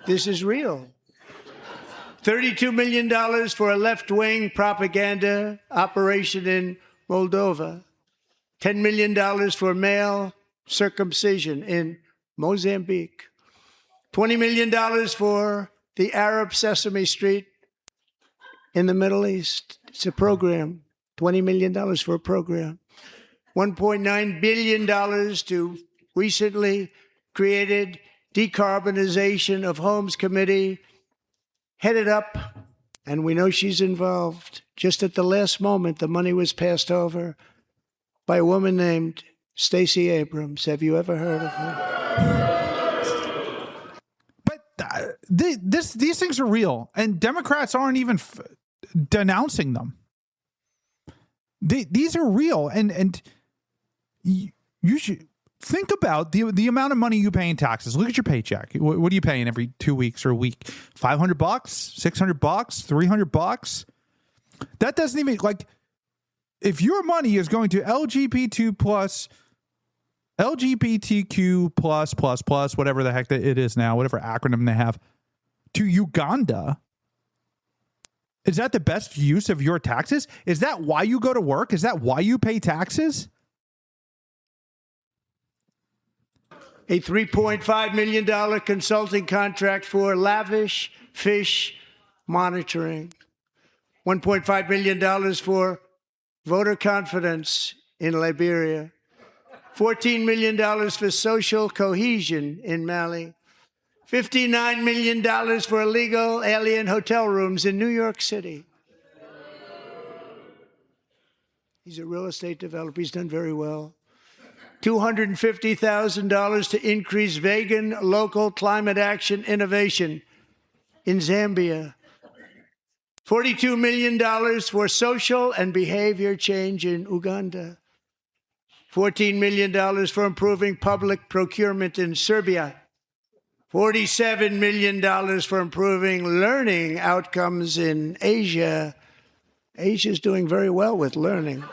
This is real. $32 million for a left-wing propaganda operation in Moldova. $10 million for male circumcision in Mozambique. $20 million for the Arab Sesame Street in the Middle East. It's a program. $20 million for a program. $1.9 billion to recently created Decarbonization of Homes Committee, headed up, and we know she's involved. Just at the last moment, the money was passed over by a woman named Stacey Abrams. Have you ever heard of her? These things are real, and Democrats aren't even denouncing them. These are real, and you should think about the amount of money you pay in taxes. Look at your paycheck. What are you paying every 2 weeks or a week? $500, $600, $300. That doesn't even, like, if your money is going to LGBTQ plus, whatever the heck it is now, whatever acronym they have, to Uganda, is that the best use of your taxes? Is that why you go to work? Is that why you pay taxes? A $3.5 million consulting contract for lavish fish monitoring. $1.5 million for voter confidence in Liberia. $14 million for social cohesion in Mali. $59 million for illegal alien hotel rooms in New York City. He's a real estate developer. He's done very well. $250,000 to increase vegan local climate action innovation in Zambia. $42 million for social and behavior change in Uganda. $14 million for improving public procurement in Serbia. $47 million for improving learning outcomes in Asia. Asia's doing very well with learning.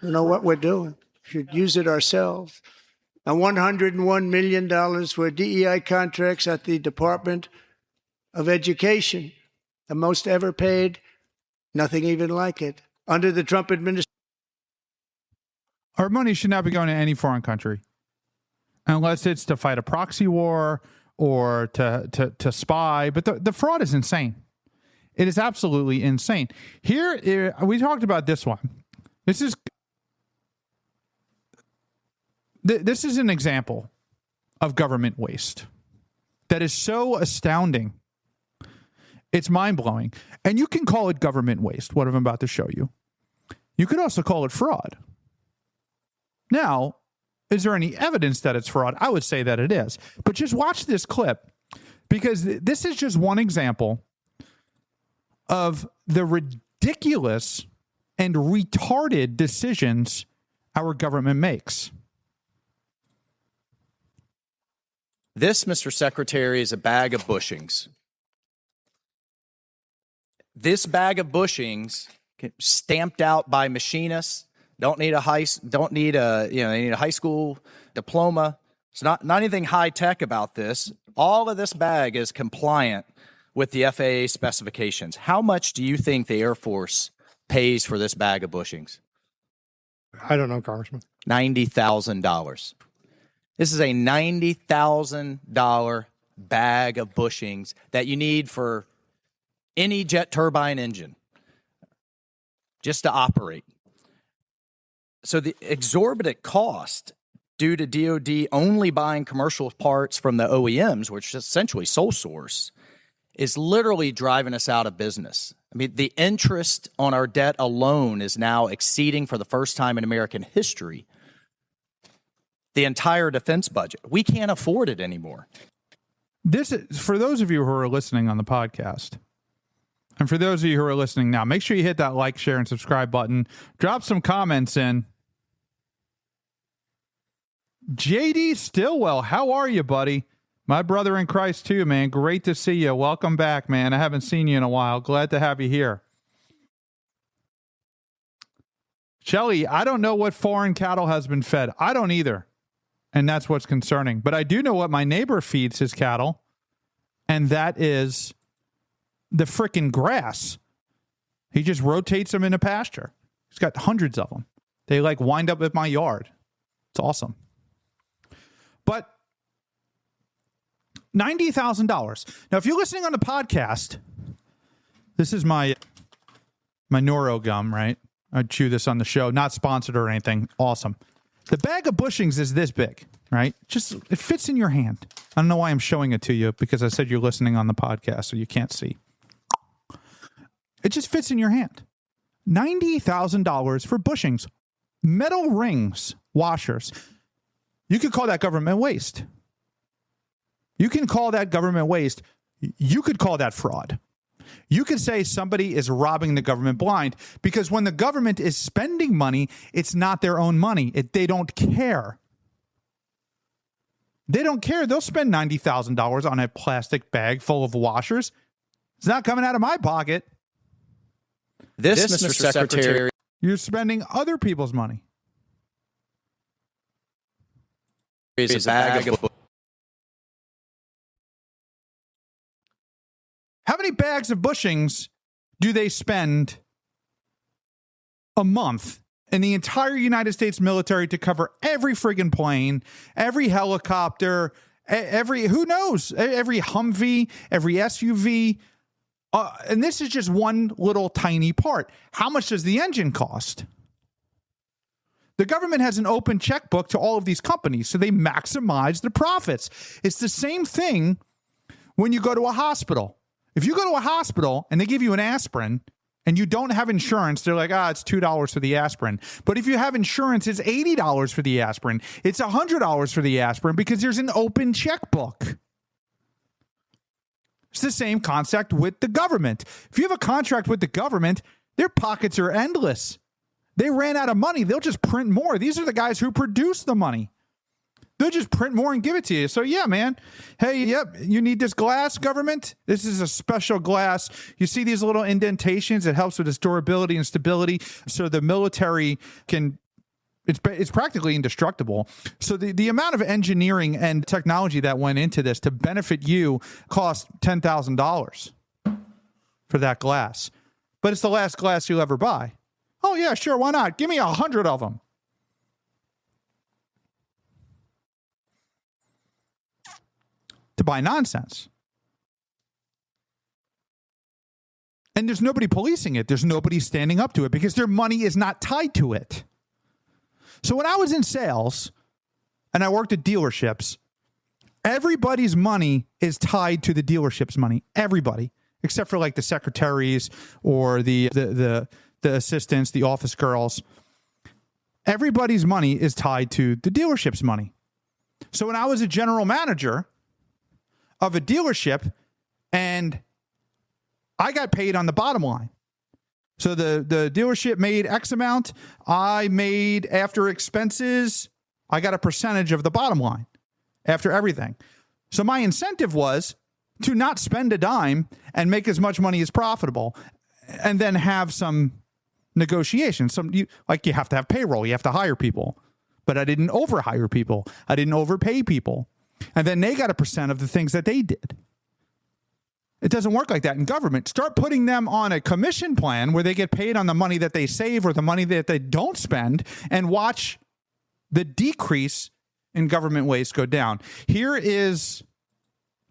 You know what we're doing. Should use it ourselves. And $101 million for DEI contracts at the Department of Education. The most ever paid, nothing even like it. Under the Trump administration. Our money should not be going to any foreign country unless it's to fight a proxy war or to spy. But the fraud is insane. It is absolutely insane. Here, we talked about this one. This is an example of government waste that is so astounding. It's mind-blowing. And you can call it government waste, what I'm about to show you. You could also call it fraud. Now, is there any evidence that it's fraud? I would say that it is. But just watch this clip, because this is just one example of the ridiculous and retarded decisions our government makes. This, Mr. Secretary, is a bag of bushings. This bag of bushings, stamped out by machinists, they need a high school diploma. It's not anything high tech about this. All of this bag is compliant with the FAA specifications. How much do you think the Air Force pays for this bag of bushings? I don't know, Congressman. $90,000. This is a $90,000 bag of bushings that you need for any jet turbine engine just to operate. So the exorbitant cost due to DoD only buying commercial parts from the OEMs, which is essentially sole source, is literally driving us out of business. I mean, the interest on our debt alone is now exceeding, for the first time in American history, the entire defense budget. We can't afford it anymore. This is, for those of you who are listening on the podcast, and for those of you who are listening now, make sure you hit that like, share, and subscribe button. Drop some comments in. JD Stillwell, how are you, buddy? My brother in Christ, too, man. Great to see you. Welcome back, man. I haven't seen you in a while. Glad to have you here. Shelly, I don't know what foreign cattle has been fed. I don't either. And that's what's concerning. But I do know what my neighbor feeds his cattle, and that is the frickin' grass. He just rotates them in a pasture. He's got hundreds of them. They like wind up at my yard. It's awesome. But $90,000. Now, if you're listening on the podcast, this is my Noro gum, right? I chew this on the show. Not sponsored or anything. Awesome. The bag of bushings is this big, right? Just, it fits in your hand. I don't know why I'm showing it to you, because I said you're listening on the podcast, so you can't see. It just fits in your hand. $90,000 for bushings. Metal rings, washers. You could call that government waste. You can call that government waste. You could call that fraud. You could say somebody is robbing the government blind, because when the government is spending money, it's not their own money. They don't care. They don't care. They'll spend $90,000 on a plastic bag full of washers. It's not coming out of my pocket. This, Mr. Secretary, you're spending other people's money. Is a bag of How many bags of bushings do they spend a month in the entire United States military to cover every friggin' plane, every helicopter, every, who knows, every Humvee, every SUV? And this is just one little tiny part. How much does the engine cost? The government has an open checkbook to all of these companies, so they maximize the profits. It's the same thing when you go to a hospital. If you go to a hospital and they give you an aspirin and you don't have insurance, they're like, it's $2 for the aspirin. But if you have insurance, it's $80 for the aspirin. It's $100 for the aspirin because there's an open checkbook. It's the same concept with the government. If you have a contract with the government, their pockets are endless. They ran out of money. They'll just print more. These are the guys who produce the money. They'll just print more and give it to you. So, yeah, man. Hey, yep, you need this glass, government? This is a special glass. You see these little indentations? It helps with its durability and stability. So the military can, it's practically indestructible. So the amount of engineering and technology that went into this to benefit you cost $10,000 for that glass. But it's the last glass you'll ever buy. Oh, yeah, sure, why not? Give me 100 of them. To buy nonsense. And there's nobody policing it. There's nobody standing up to it because their money is not tied to it. So when I was in sales and I worked at dealerships, everybody's money is tied to the dealership's money. Everybody. except for like the secretaries or the assistants, the office girls. Everybody's money is tied to the dealership's money. So when I was a general manager of a dealership and I got paid on the bottom line. So the dealership made X amount. I made, after expenses, I got a percentage of the bottom line after everything. So my incentive was to not spend a dime and make as much money as profitable, and then have some negotiation. You have to have payroll. You have to hire people. But I didn't overhire people. I didn't overpay people. And then they got a percent of the things that they did. It doesn't work like that in government. Start putting them on a commission plan where they get paid on the money that they save or the money that they don't spend, and watch the decrease in government waste go down. Here is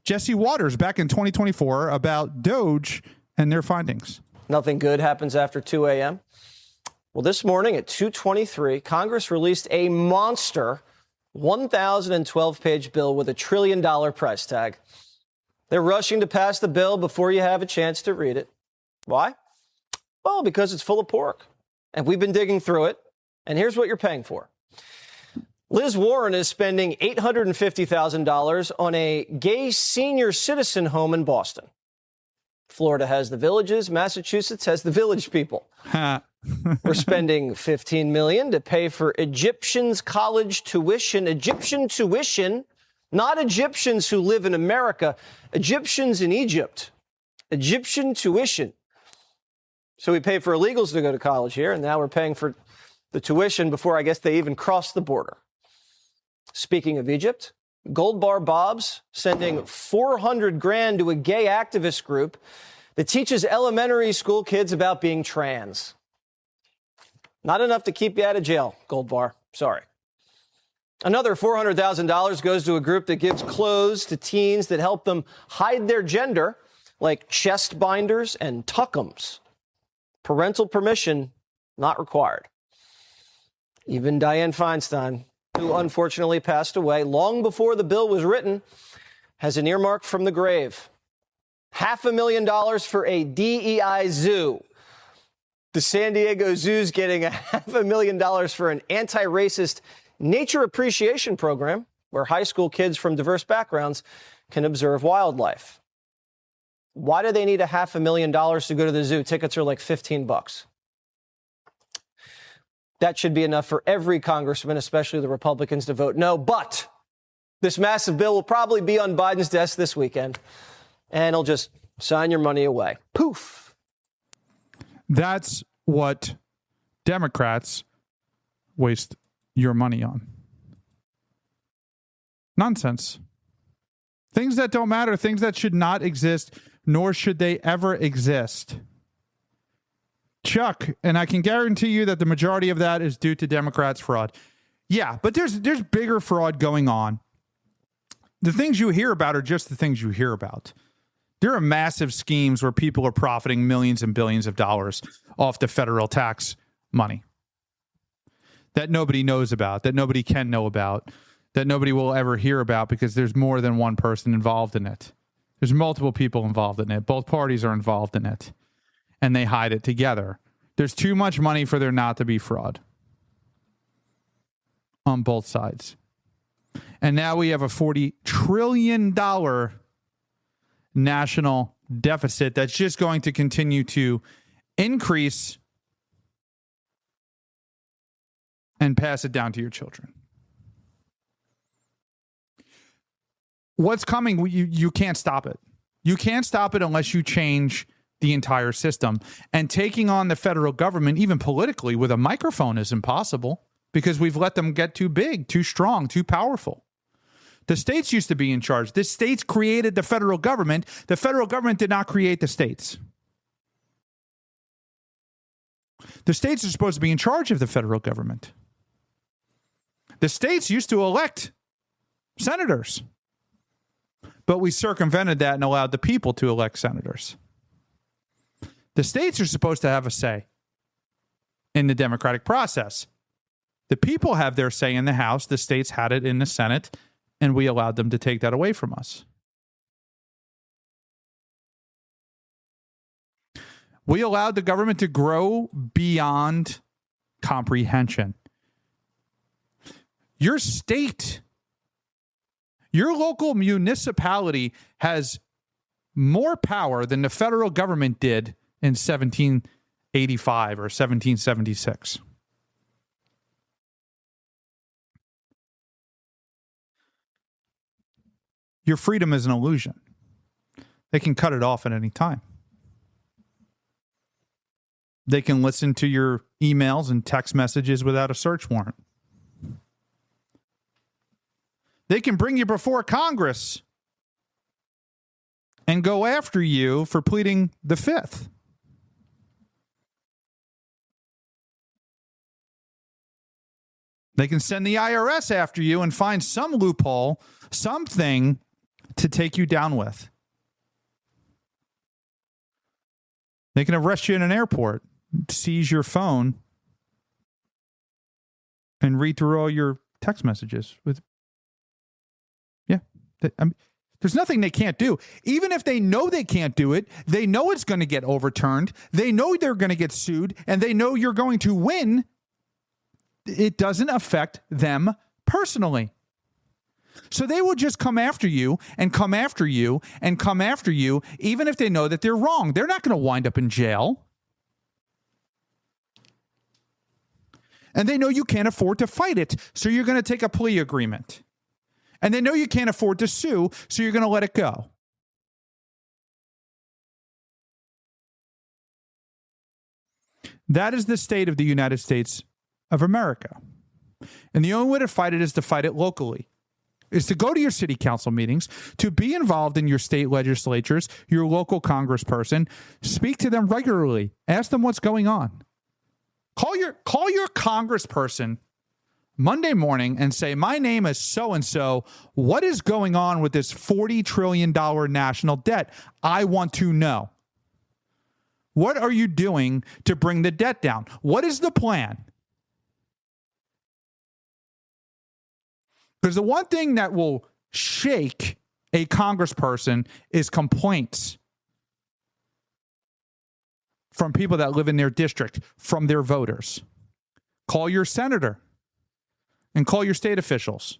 Jesse Waters back in 2024 about Doge and their findings. Nothing good happens after 2 a.m. Well, this morning at 2:23, Congress released a monster 1,012-page bill with $1 trillion price tag. They're rushing to pass the bill before you have a chance to read it. Why? Well, because it's full of pork. And we've been digging through it. And here's what you're paying for. Liz Warren is spending $850,000 on a gay senior citizen home in Boston. Florida has the villages. Massachusetts has the village people. We're spending $15 million to pay for Egyptians' college tuition. Egyptian tuition, not Egyptians who live in America. Egyptians in Egypt. Egyptian tuition. So we pay for illegals to go to college here, and now we're paying for the tuition before I guess they even cross the border. Speaking of Egypt, Gold Bar Bob's sending $400,000 to a gay activist group that teaches elementary school kids about being trans. Not enough to keep you out of jail, Gold Bar. Sorry. Another $400,000 goes to a group that gives clothes to teens that help them hide their gender, like chest binders and tuckums. Parental permission not required. Even Dianne Feinstein, who unfortunately passed away long before the bill was written, has an earmark from the grave. $500,000 for a DEI zoo. The San Diego Zoo's getting $500,000 for an anti-racist nature appreciation program where high school kids from diverse backgrounds can observe wildlife. Why do they need $500,000 to go to the zoo? Tickets are like $15. That should be enough for every congressman, especially the Republicans, to vote no. But this massive bill will probably be on Biden's desk this weekend, and he'll just sign your money away. Poof. That's what Democrats waste your money on. Nonsense. Things that don't matter, things that should not exist, nor should they ever exist. Chuck, and I can guarantee you that the majority of that is due to Democrats' fraud. Yeah, but there's bigger fraud going on. The things you hear about are just the things you hear about. There are massive schemes where people are profiting millions and billions of dollars off the federal tax money that nobody knows about, that nobody can know about, that nobody will ever hear about because there's more than one person involved in it. There's multiple people involved in it. Both parties are involved in it, and they hide it together. There's too much money for there not to be fraud on both sides. And now we have a $40 trillion national deficit that's just going to continue to increase and pass it down to your children. What's coming, you can't stop it. You can't stop it unless you change the entire system. And taking on the federal government, even politically, with a microphone is impossible because we've let them get too big, too strong, too powerful. The states used to be in charge. The states created the federal government. The federal government did not create the states. The states are supposed to be in charge of the federal government. The states used to elect senators, but we circumvented that and allowed the people to elect senators. The states are supposed to have a say in the democratic process. The people have their say in the House. The states had it in the Senate, and we allowed them to take that away from us. We allowed the government to grow beyond comprehension. Your state, your local municipality has more power than the federal government did in 1785 or 1776. Your freedom is an illusion. They can cut it off at any time. They can listen to your emails and text messages without a search warrant. They can bring you before Congress and go after you for pleading the Fifth. They can send the IRS after you and find some loophole, something to take you down with. They can arrest you in an airport, seize your phone, and read through all your text messages. There's nothing they can't do. Even if they know they can't do it, they know it's going to get overturned. They know they're going to get sued, and they know you're going to win. It doesn't affect them personally. So they will just come after you and come after you and come after you, even if they know that they're wrong. They're not going to wind up in jail. And they know you can't afford to fight it, so you're going to take a plea agreement. And they know you can't afford to sue, so you're going to let it go. That is the state of the United States of America. And the only way to fight it is to fight it locally, is to go to your city council meetings, to be involved in your state legislatures, your local congressperson, speak to them regularly, ask them what's going on. Call your congressperson Monday morning and say, my name is so-and-so. What is going on with this $40 trillion national debt? I want to know. What are you doing to bring the debt down? What is the plan? Because the one thing that will shake a congressperson is complaints from people that live in their district, from their voters. Call your senator and call your state officials.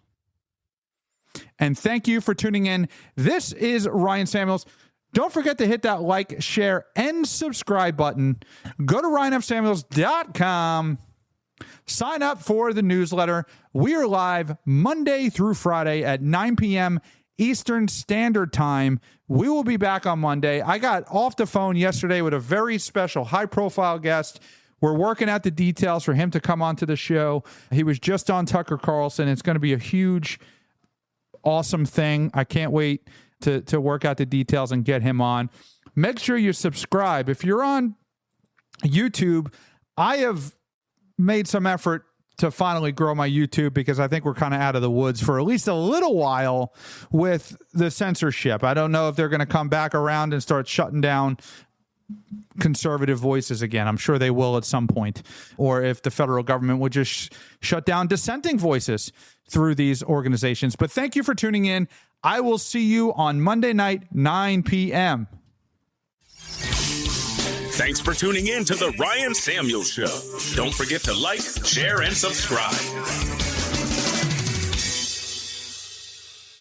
And thank you for tuning in. This is Ryan Samuels. Don't forget to hit that like, share, and subscribe button. Go to ryanfsamuels.com. Sign up for the newsletter. We are live Monday through Friday at 9 p.m. Eastern Standard Time. We will be back on Monday. I got off the phone yesterday with a very special high-profile guest. We're working out the details for him to come onto the show. He was just on Tucker Carlson. It's going to be a huge, awesome thing. I can't wait to work out the details and get him on. Make sure you subscribe. If you're on YouTube, I have made some effort to finally grow my YouTube because I think we're kind of out of the woods for at least a little while with the censorship. I don't know if they're going to come back around and start shutting down conservative voices again. I'm sure they will at some point. Or if the federal government would just shut down dissenting voices through these organizations. But thank you for tuning in. I will see you on Monday night, 9 p.m. Thanks for tuning in to The Ryan Samuels Show. Don't forget to like, share, and subscribe.